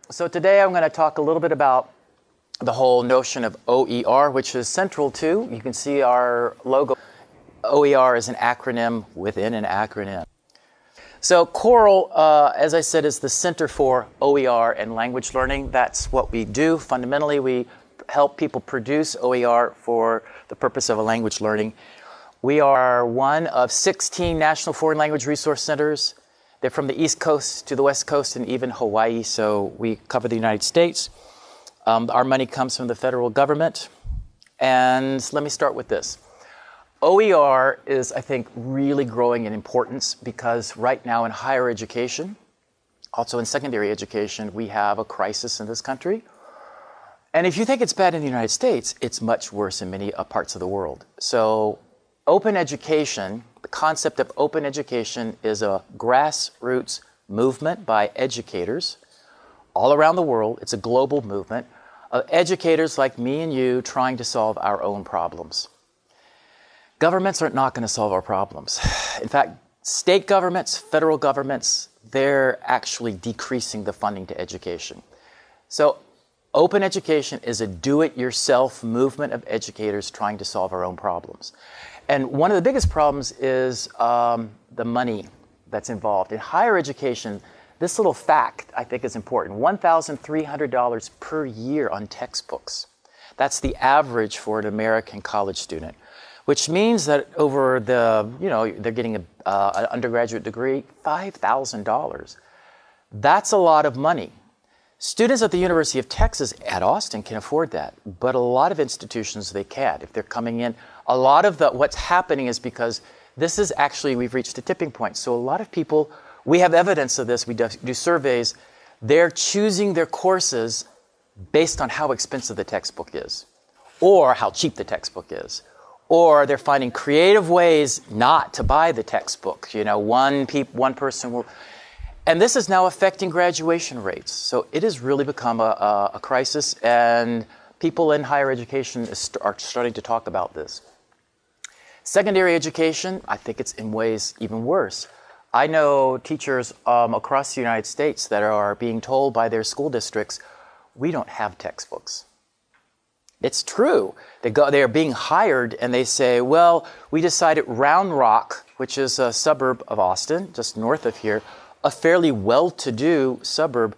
So today I'm going to talk a little bit about the whole notion of OER, which is central to, you can see our logo. OER is an acronym within an acronym. So COERLL, as I said, is the Center for OER and Language Learning. That's what we do. Fundamentally, we help people produce OER for the purpose of a language learning. We are one of 16 National Foreign Language Resource Centers. They're from the East Coast to the West Coast and even Hawaii, so we cover the United States. Our money comes from the federal government. And let me start with this. OER is, I think, really growing in importance because right now in higher education, also in secondary education, we have a crisis in this country. And if you think it's bad in the United States, it's much worse in many parts of the world. So open education, the concept of open education is a grassroots movement by educators all around the world. It's a global movement of educators like me and you trying to solve our own problems. Governments are not going to solve our problems. In fact, state governments, federal governments, they're actually decreasing the funding to education. So open education is a do-it-yourself movement of educators trying to solve our own problems. And one of the biggest problems is the money that's involved. In higher education, this little fact I think is important. $1,300 per year on textbooks. That's the average for an American college student, which means that over the, they're getting an undergraduate degree, $5,000. That's a lot of money. Students at the University of Texas at Austin can afford that, but a lot of institutions, they can't. If they're coming in, a lot of what's happening is because this is actually, we've reached a tipping point. So a lot of people, we have evidence of this, we do surveys, they're choosing their courses based on how expensive the textbook is, or how cheap the textbook is. Or they're finding creative ways not to buy the textbook. One person will. And this is now affecting graduation rates. So it has really become a crisis, and people in higher education are starting to talk about this. Secondary education, I think it's in ways even worse. I know teachers across the United States that are being told by their school districts, we don't have textbooks. It's true. They are being hired and they say, well, we decided Round Rock, which is a suburb of Austin, just north of here, a fairly well-to-do suburb,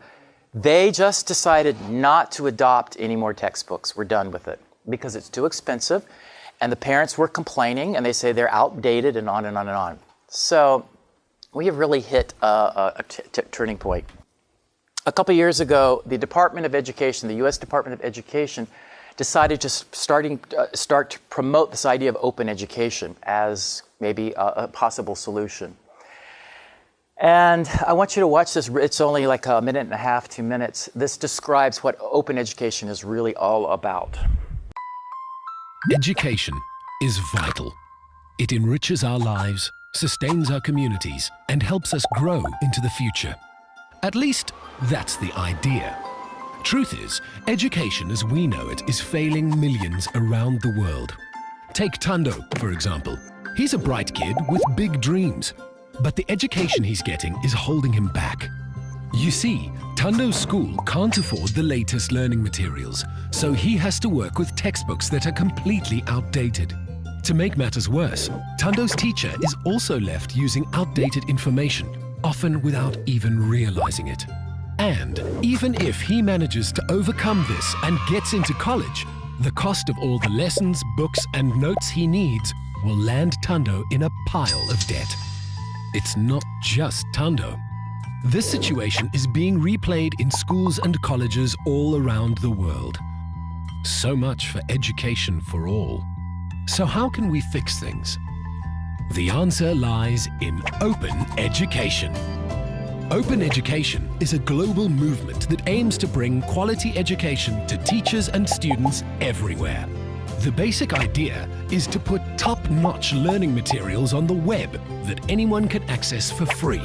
they just decided not to adopt any more textbooks. We're done with it because it's too expensive. And the parents were complaining and they say they're outdated and on and on and on. So we have really hit a turning point. A couple years ago, the Department of Education, the U.S. Department of Education, decided to start to promote this idea of open education as maybe a possible solution. And I want you to watch this. It's only like a minute and a half, 2 minutes. This describes what open education is really all about. Education is vital. It enriches our lives, sustains our communities, and helps us grow into the future. At least, that's the idea. Truth is, education as we know it is failing millions around the world. Take Tundo, for example. He's a bright kid with big dreams, but the education he's getting is holding him back. You see, Tundo's school can't afford the latest learning materials, so he has to work with textbooks that are completely outdated. To make matters worse, Tundo's teacher is also left using outdated information, often without even realizing it. And even if he manages to overcome this and gets into college, the cost of all the lessons, books, and notes he needs will land Tundo in a pile of debt. It's not just Tundo. This situation is being replayed in schools and colleges all around the world. So much for education for all. So how can we fix things? The answer lies in open education. Open education is a global movement that aims to bring quality education to teachers and students everywhere. The basic idea is to put top-notch learning materials on the web that anyone can access for free.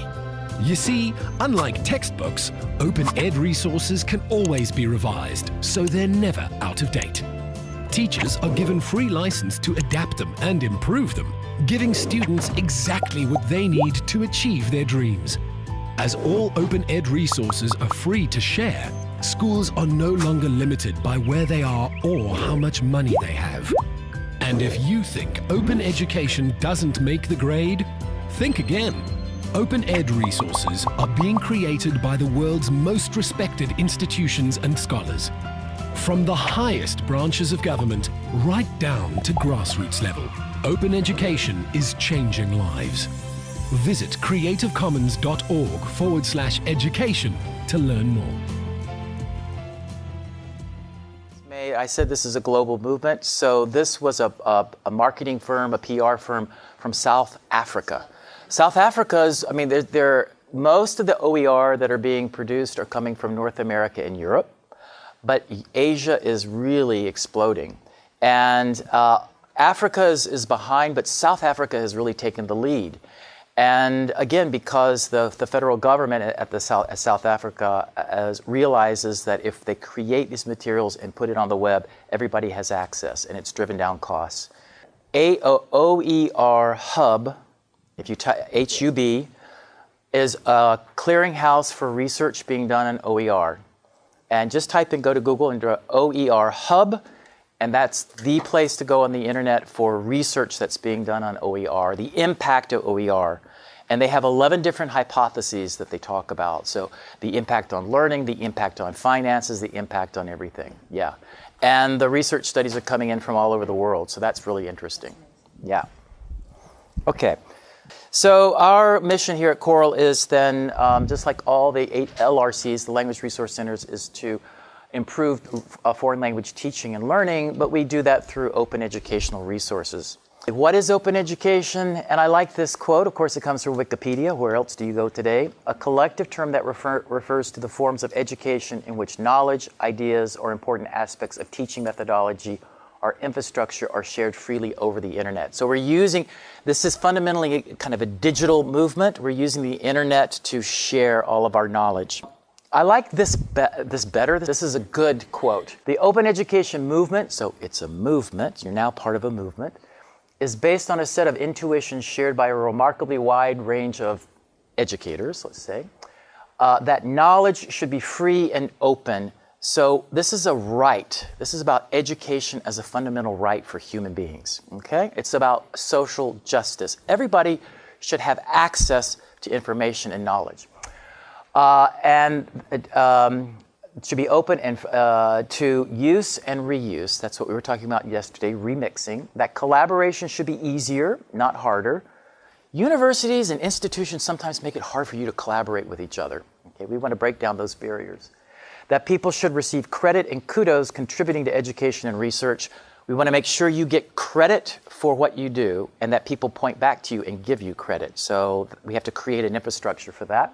You see, unlike textbooks, open ed resources can always be revised, so they're never out of date. Teachers are given free license to adapt them and improve them, giving students exactly what they need to achieve their dreams. As all open ed resources are free to share, schools are no longer limited by where they are or how much money they have. And if you think open education doesn't make the grade, think again. Open ed resources are being created by the world's most respected institutions and scholars. From the highest branches of government right down to grassroots level, open education is changing lives. Visit creativecommons.org/education to learn more. I said this is a global movement, so this was a marketing firm, a PR firm from South Africa. South Africa's, I mean, most of the OER that are being produced are coming from North America and Europe, but Asia is really exploding. And Africa is behind, but South Africa has really taken the lead. And again, because the federal government at South Africa realizes that if they create these materials and put it on the web, everybody has access, and it's driven down costs. OER Hub, if you type HUB, is a clearinghouse for research being done in OER. And just go to Google and do OER Hub, and that's the place to go on the internet for research that's being done on OER, the impact of OER. And they have 11 different hypotheses that they talk about. So the impact on learning, the impact on finances, the impact on everything. Yeah. And the research studies are coming in from all over the world. So that's really interesting. Yeah. Okay. So our mission here at COERLL is then, just like all the 8 LRCs, the Language Resource Centers, is to improve foreign language teaching and learning, but we do that through open educational resources. What is open education? And I like this quote. Of course, it comes from Wikipedia. Where else do you go today? A collective term that refers to the forms of education in which knowledge, ideas, or important aspects of teaching methodology or infrastructure are shared freely over the internet. So this is fundamentally kind of a digital movement. We're using the internet to share all of our knowledge. I like this better. This is a good quote. The open education movement, so it's a movement, you're now part of a movement, is based on a set of intuitions shared by a remarkably wide range of educators, let's say, that knowledge should be free and open. So this is a right. This is about education as a fundamental right for human beings, okay? It's about social justice. Everybody should have access to information and knowledge. And it should be open and to use and reuse. That's what we were talking about yesterday, remixing. That collaboration should be easier, not harder. Universities and institutions sometimes make it hard for you to collaborate with each other. Okay, we want to break down those barriers. That people should receive credit and kudos contributing to education and research. We want to make sure you get credit for what you do and that people point back to you and give you credit. So we have to create an infrastructure for that.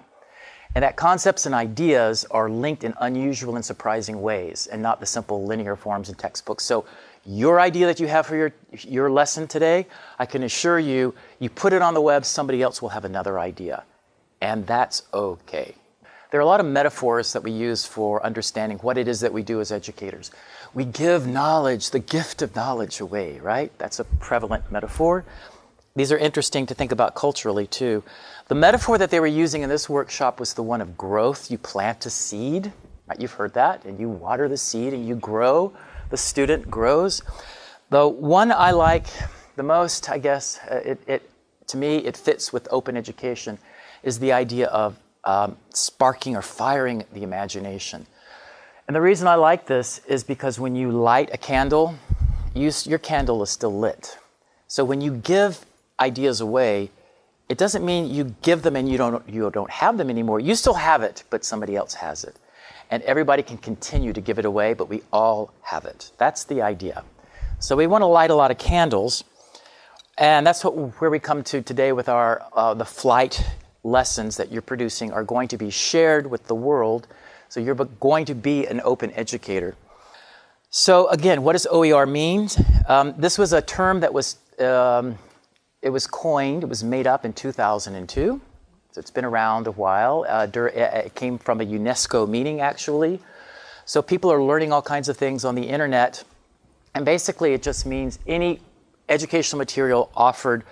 And that concepts and ideas are linked in unusual and surprising ways and not the simple linear forms in textbooks. So your idea that you have for your lesson today, I can assure you, you put it on the web, somebody else will have another idea. And that's okay. There are a lot of metaphors that we use for understanding what it is that we do as educators. We give knowledge, the gift of knowledge away, right? That's a prevalent metaphor. These are interesting to think about culturally, too. The metaphor that they were using in this workshop was the one of growth. You plant a seed, right? You've heard that, and you water the seed, and you grow. The student grows. The one I like the most, I guess, to me, it fits with open education, is the idea of sparking or firing the imagination. And the reason I like this is because when you light a candle, your candle is still lit. So when you give ideas away, it doesn't mean you give them and you don't have them anymore. You still have it, but somebody else has it. And everybody can continue to give it away, but we all have it. That's the idea. So we want to light a lot of candles, and that's where we come to today with our the FLLITE lessons that you're producing are going to be shared with the world. So you're going to be an open educator. So again, what does OER mean? This was a term that was it was coined, it was made up in 2002. So it's been around a while. It came from a UNESCO meeting, actually. So people are learning all kinds of things on the internet. And basically, it just means any educational material offered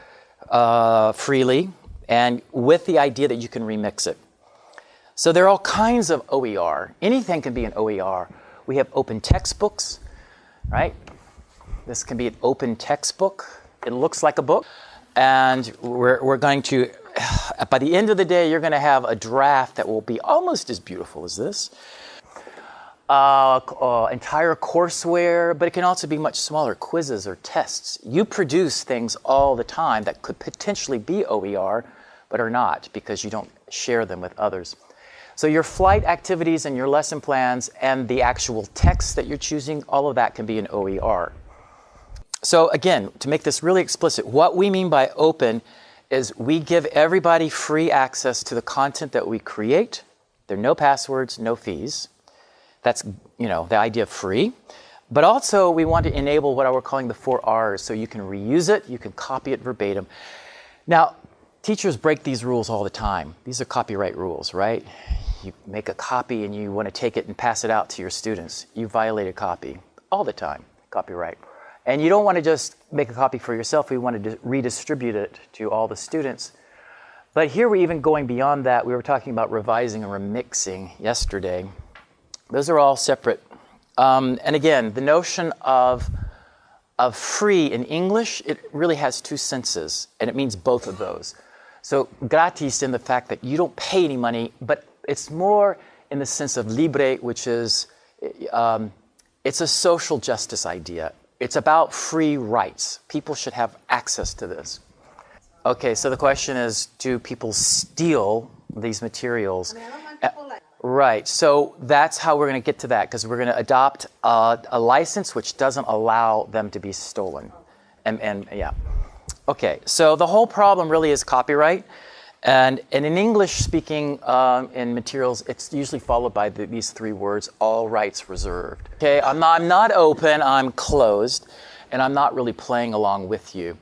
freely and with the idea that you can remix it. So there are all kinds of OER. Anything can be an OER. We have open textbooks, right? This can be an open textbook. It looks like a book. And we're going to, by the end of the day, you're going to have a draft that will be almost as beautiful as this. Entire courseware, but it can also be much smaller, quizzes or tests. You produce things all the time that could potentially be OER, but are not because you don't share them with others. So your flight activities and your lesson plans and the actual text that you're choosing, all of that can be an OER. So again, to make this really explicit, what we mean by open is we give everybody free access to the content that we create. There are no passwords, no fees. That's, the idea of free. But also we want to enable what we're calling the 4 R's, so you can reuse it, you can copy it verbatim. Now, teachers break these rules all the time. These are copyright rules, right? You make a copy and you want to take it and pass it out to your students. You violate a copy all the time, copyright. And you don't want to just make a copy for yourself. We want to redistribute it to all the students. But here we're even going beyond that. We were talking about revising and remixing yesterday. Those are all separate. And again, the notion of free in English, it really has two senses, and it means both of those. So gratis in the fact that you don't pay any money, but it's more in the sense of libre, which is, it's a social justice idea. It's about free rights. People should have access to this. Okay, so the question is, do people steal these materials? Right, so that's how we're going to get to that, because we're going to adopt a license which doesn't allow them to be stolen. And yeah. Okay, so the whole problem really is copyright. And in English-speaking in materials, it's usually followed by these 3 words, all rights reserved. Okay, I'm not open, I'm closed, and I'm not really playing along with you.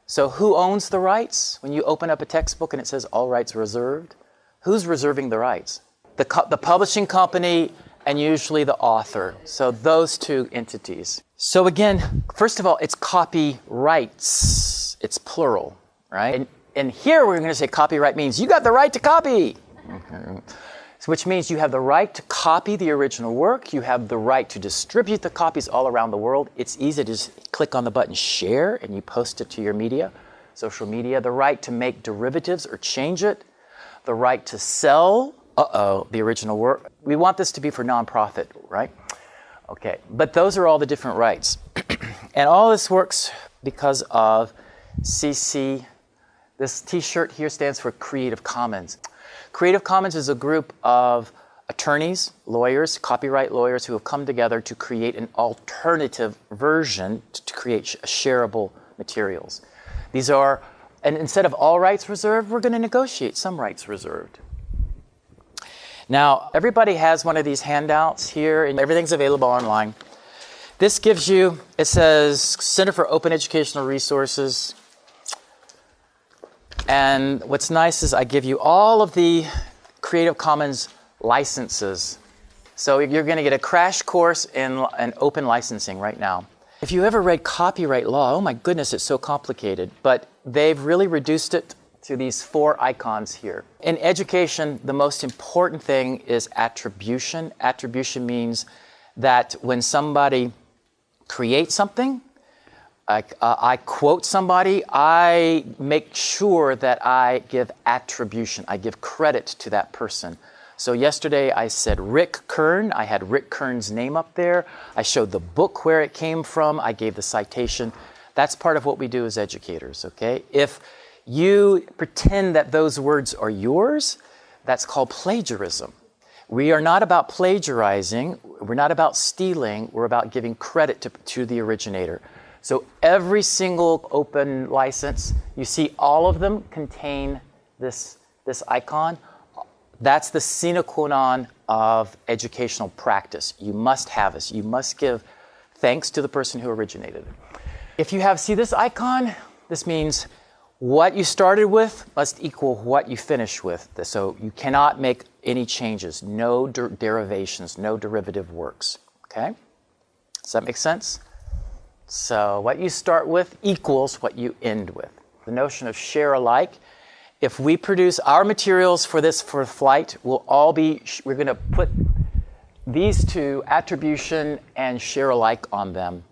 So who owns the rights? When you open up a textbook and it says all rights reserved, who's reserving the rights? The publishing company and usually the author. So those 2 entities. So again, first of all, it's copyrights. It's plural, right? And here we're going to say copyright means you got the right to copy. Okay. So which means you have the right to copy the original work. You have the right to distribute the copies all around the world. It's easy to just click on the button share and you post it to your media, social media. The right to make derivatives or change it. The right to sell the original work. We want this to be for nonprofit, right? Okay, but those are all the different rights. And all this works because of CC. This T-shirt here stands for Creative Commons. Creative Commons is a group of attorneys, lawyers, copyright lawyers who have come together to create an alternative version to create shareable materials. These are, and instead of all rights reserved, we're going to negotiate some rights reserved. Now, everybody has one of these handouts here, and everything's available online. This gives you, it says Center for Open Educational Resources. And what's nice is I give you all of the Creative Commons licenses. So you're going to get a crash course in open licensing right now. If you ever read copyright law, oh my goodness, it's so complicated. But they've really reduced it to these 4 icons here. In education, the most important thing is attribution. Attribution means that when somebody creates something, I quote somebody, I make sure that I give attribution. I give credit to that person. So yesterday I said Rick Kern. I had Rick Kern's name up there. I showed the book where it came from. I gave the citation. That's part of what we do as educators, okay? If you pretend that those words are yours, that's called plagiarism. We are not about plagiarizing. We're not about stealing. We're about giving credit to the originator. So every single open license, you see all of them contain this icon. That's the sine qua non of educational practice. You must have this. You must give thanks to the person who originated it. If you see this icon, this means what you started with must equal what you finish with. So you cannot make any changes, no derivations, no derivative works, okay? Does that make sense? So what you start with equals what you end with. The notion of share alike if we produce our materials for this, for FLLITE, we're going to put these two, attribution and share alike, on them.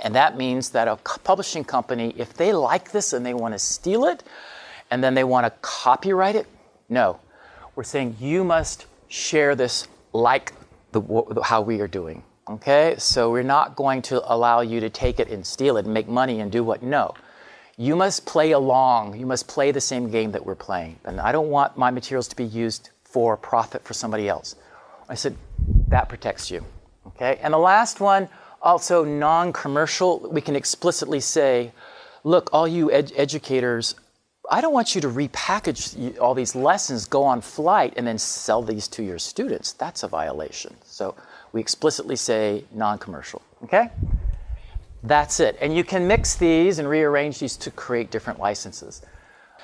And that means that a publishing company, if they like this and they want to steal it, and then they want to copyright it, no. We're saying you must share this like how we are doing. Okay? So we're not going to allow you to take it and steal it and make money and do what? No. You must play along. You must play the same game that we're playing. And I don't want my materials to be used for profit for somebody else. I said, that protects you. Okay? And the last one, also non-commercial. We can explicitly say, look, all you educators, I don't want you to repackage all these lessons, go on FLLITE, and then sell these to your students. That's a violation. So we explicitly say non-commercial. Okay? That's it. And you can mix these and rearrange these to create different licenses.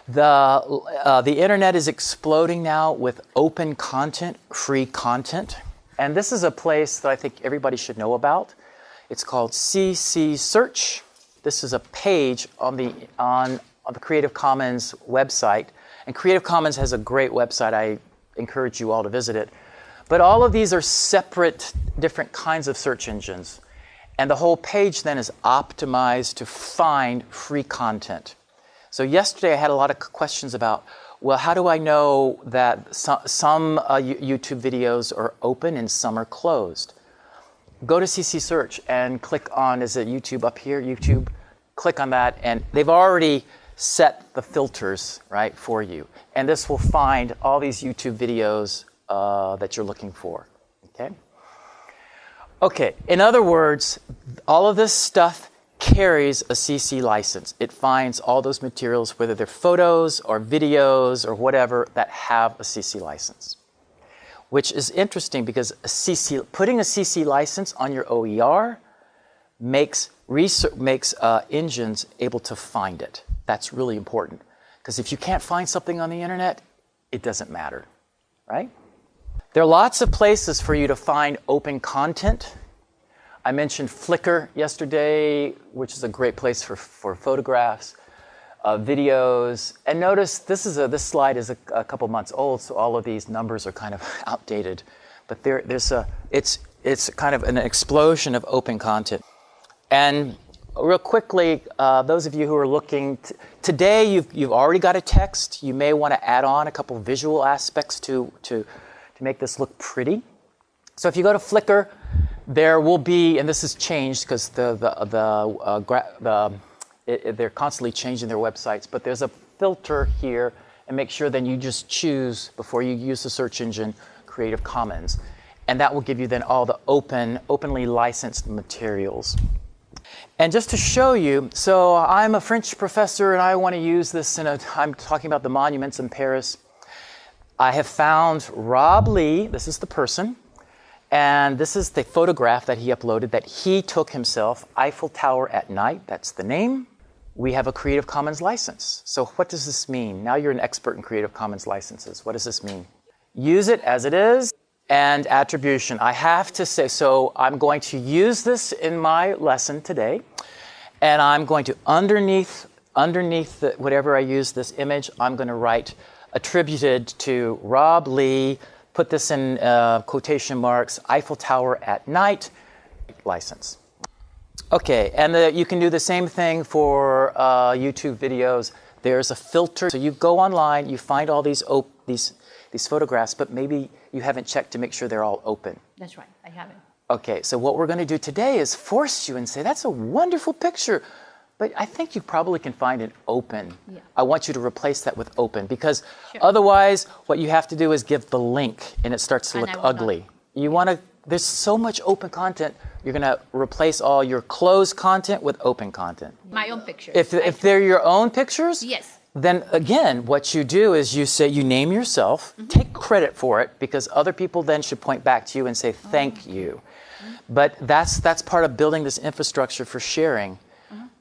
The internet is exploding now with open content, free content. And this is a place that I think everybody should know about. It's called CC Search. This is a page on the Creative Commons website. And Creative Commons has a great website. I encourage you all to visit it. But all of these are separate, different kinds of search engines. And the whole page then is optimized to find free content. So yesterday I had a lot of questions about, well, how do I know that some YouTube videos are open and some are closed? Go to CC Search and click on, is it YouTube up here? YouTube. Click on that, and they've already set the filters, right, for you. And this will find all these YouTube videos that you're looking for. Okay? Okay, in other words, all of this stuff carries a CC license. It finds all those materials, whether they're photos or videos or whatever, that have a CC license. Which is interesting because putting a CC license on your OER makes engines able to find it. That's really important. Because if you can't find something on the internet, it doesn't matter, right? There are lots of places for you to find open content. I mentioned Flickr yesterday, which is a great place for photographs, videos. And notice this slide is a couple months old, so all of these numbers are kind of outdated. But it's kind of an explosion of open content. And real quickly, those of you who are looking, today you've already got a text. You may want to add on a couple visual aspects to make this look pretty. So if you go to Flickr, there will be, and this has changed because they're constantly changing their websites, but there's a filter here, and make sure then you just choose, before you use the search engine, Creative Commons. And that will give you then all the openly licensed materials. And just to show you, so I'm a French professor and I want to use this I'm talking about the monuments in Paris. I have found Rob Lee, this is the person, and this is the photograph that he uploaded that he took himself, Eiffel Tower at night, that's the name. We have a Creative Commons license. So what does this mean? Now you're an expert in Creative Commons licenses. What does this mean? Use it as it is, and attribution. I have to say, so I'm going to use this in my lesson today, and I'm going to, underneath whatever I use this image, I'm going to write attributed to Rob Lee, put this in quotation marks, Eiffel Tower at night, license. Okay, and you can do the same thing for YouTube videos. There's a filter. So you go online, you find all these photographs, but maybe you haven't checked to make sure they're all open. That's right, I haven't. Okay, so what we're going to do today is force you and say, that's a wonderful picture, but I think you probably can find an open. Yeah. I want you to replace that with open, because otherwise what you have to do is give the link, and it starts to look ugly. You want to, there's so much open content, you're going to replace all your closed content with open content. My own pictures. If they're your own pictures, yes. Then again, what you do is you name yourself, take credit for it, because other people then should point back to you and say thank you. But that's part of building this infrastructure for sharing.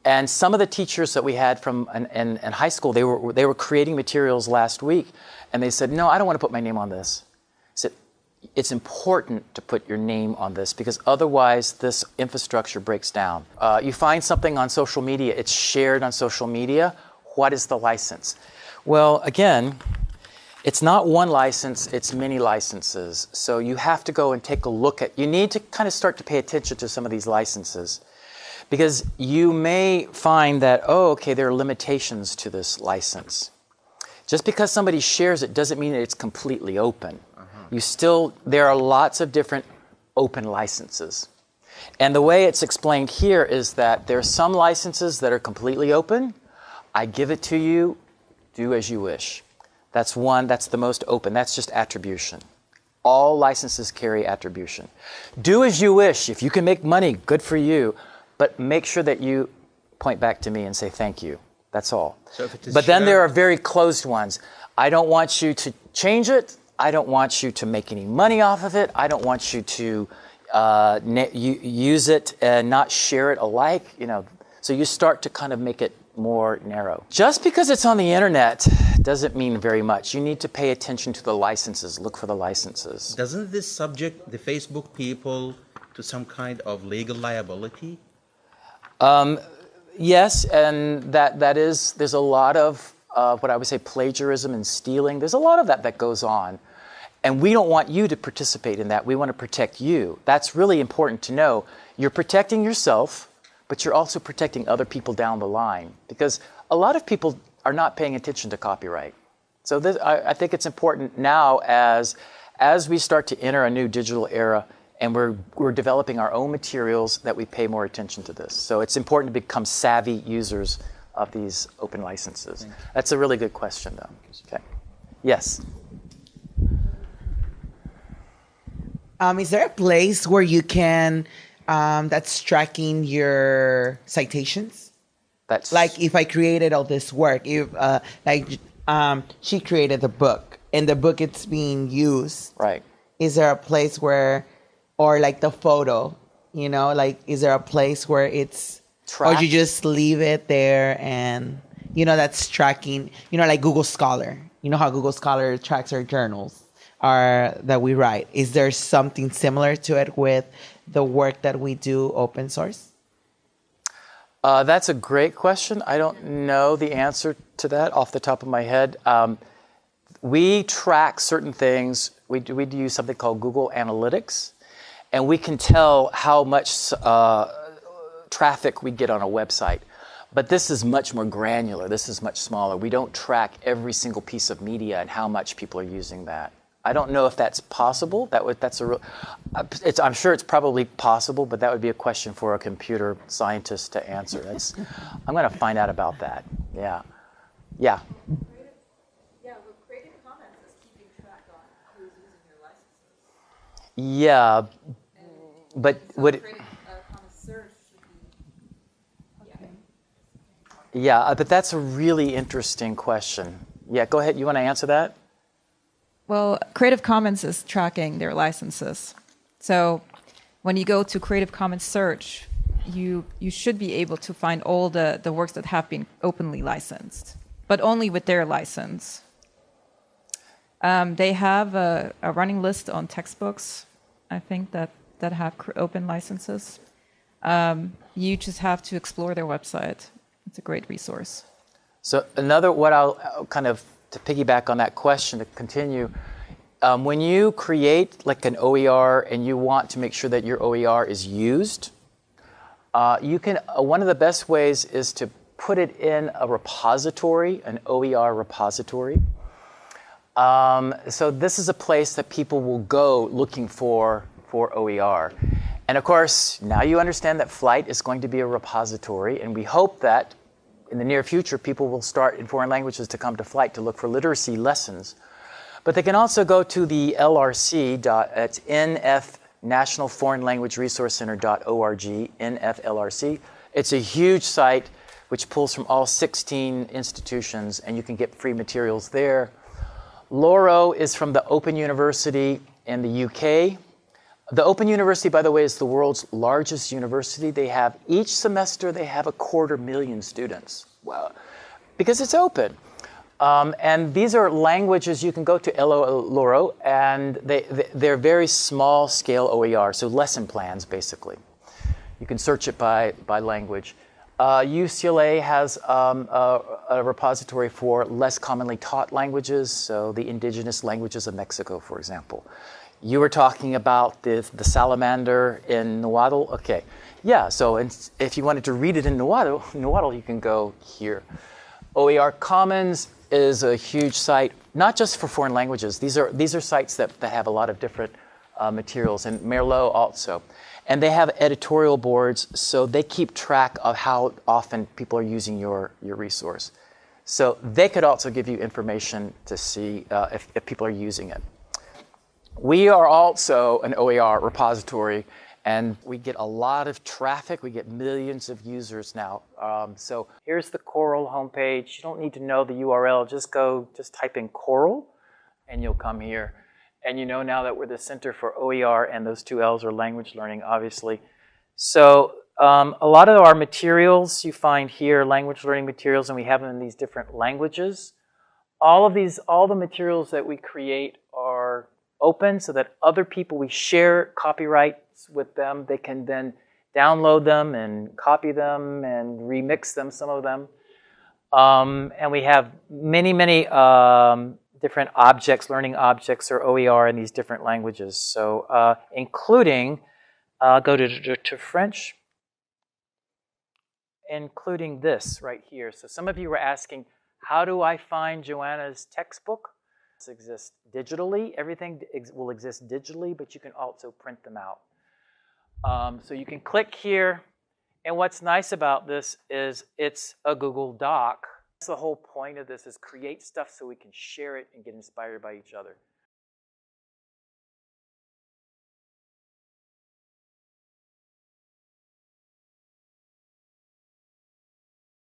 And some of the teachers that we had from in high school, they were creating materials last week, and they said, no, I don't want to put my name on this. I said, it's important to put your name on this, because otherwise this infrastructure breaks down. You find something on social media, it's shared on social media. What is the license? Well, again, it's not one license, it's many licenses. So you have to go and take a look at, you need to kind of start to pay attention to some of these licenses. Because you may find that, oh, okay, there are limitations to this license. Just because somebody shares it doesn't mean that it's completely open. There are lots of different open licenses. And the way it's explained here is that there are some licenses that are completely open. I give it to you, do as you wish. That's one, that's the most open. That's just attribution. All licenses carry attribution. Do as you wish. If you can make money, good for you. But make sure that you point back to me and say thank you. That's all. So but then there are very closed ones. I don't want you to change it. I don't want you to make any money off of it. I don't want you to use it and not share it alike. So you start to kind of make it more narrow. Just because it's on the internet doesn't mean very much. You need to pay attention to the licenses. Look for the licenses. Doesn't this subject the Facebook people to some kind of legal liability? Yes, and there's a lot of what I would say plagiarism and stealing. There's a lot of that goes on. And we don't want you to participate in that. We want to protect you. That's really important to know. You're protecting yourself, but you're also protecting other people down the line. Because a lot of people are not paying attention to copyright. So I think it's important now as we start to enter a new digital era and we're developing our own materials that we pay more attention to this. So it's important to become savvy users of these open licenses. That's a really good question, though. Okay. Yes? Is there a place where you can, that's tracking your citations? That's like if I created all this work, if she created the book and the book it's being used. Right. Is there a place where, or like the photo, is there a place where it's, tracked? Or you just leave it there and, that's tracking, like Google Scholar. You know how Google Scholar tracks our journals that we write. Is there something similar to it with the work that we do open source? That's a great question. I don't know the answer to that off the top of my head. We track certain things. We use something called Google Analytics, and we can tell how much traffic we get on a website. But this is much more granular. This is much smaller. We don't track every single piece of media and how much people are using that. I don't know if that's possible. I'm sure it's probably possible, but that would be a question for a computer scientist to answer. I'm going to find out about that. Yeah. Yeah, with Creative Commons is keeping track on who's using your licenses. Yeah, but so would Creative Commons search should be. Yeah, but that's a really interesting question. Yeah, go ahead. You want to answer that? Well, Creative Commons is tracking their licenses. So when you go to Creative Commons search, you should be able to find all the works that have been openly licensed, but only with their license. They have a running list on textbooks, I think, that have open licenses. You just have to explore their website. It's a great resource. So what I'll kind of, to piggyback on that question, to continue, when you create like an OER and you want to make sure that your OER is used, you can. One of the best ways is to put it in a repository, an OER repository. So this is a place that people will go looking for OER. And of course, now you understand that FLLITE is going to be a repository, and we hope that in the near future, people will start in foreign languages to come to FLLITE to look for literacy lessons. But they can also go to the LRC, it's NF National Foreign Language Resource Center.org, NFLRC. It's a huge site which pulls from all 16 institutions, and you can get free materials there. Loro is from the Open University in the UK. The Open University, by the way, is the world's largest university. Each semester, they have 250,000 students. Wow. Because it's open. And these are languages you can go to Loro, and they're very small scale OER, so lesson plans, basically. You can search it by language. UCLA has a repository for less commonly taught languages, so the indigenous languages of Mexico, for example. You were talking about the salamander in Nahuatl. Okay, yeah, so if you wanted to read it in Nahuatl, you can go here. OER Commons is a huge site, not just for foreign languages. These are sites that have a lot of different materials, and Merlot also. And they have editorial boards, so they keep track of how often people are using your resource. So they could also give you information to see if people are using it. We are also an OER repository, and we get a lot of traffic. We get millions of users now. So here's the COERLL homepage. You don't need to know the URL. Just type in COERLL, and you'll come here. And you know now that we're the Center for OER, and those two L's are language learning, obviously. So a lot of our materials you find here, language learning materials, and we have them in these different languages. All the materials that we create are open so that other people, we share copyrights with them. They can then download them and copy them and remix them, some of them. And we have many different objects, learning objects or OER in these different languages. So including, go to French, including this right here. So some of you were asking, how do I find Joanna's textbook? This exists digitally. Everything will exist digitally, but you can also print them out. So you can click here. And what's nice about this is it's a Google Doc. That's the whole point of this, is create stuff so we can share it and get inspired by each other.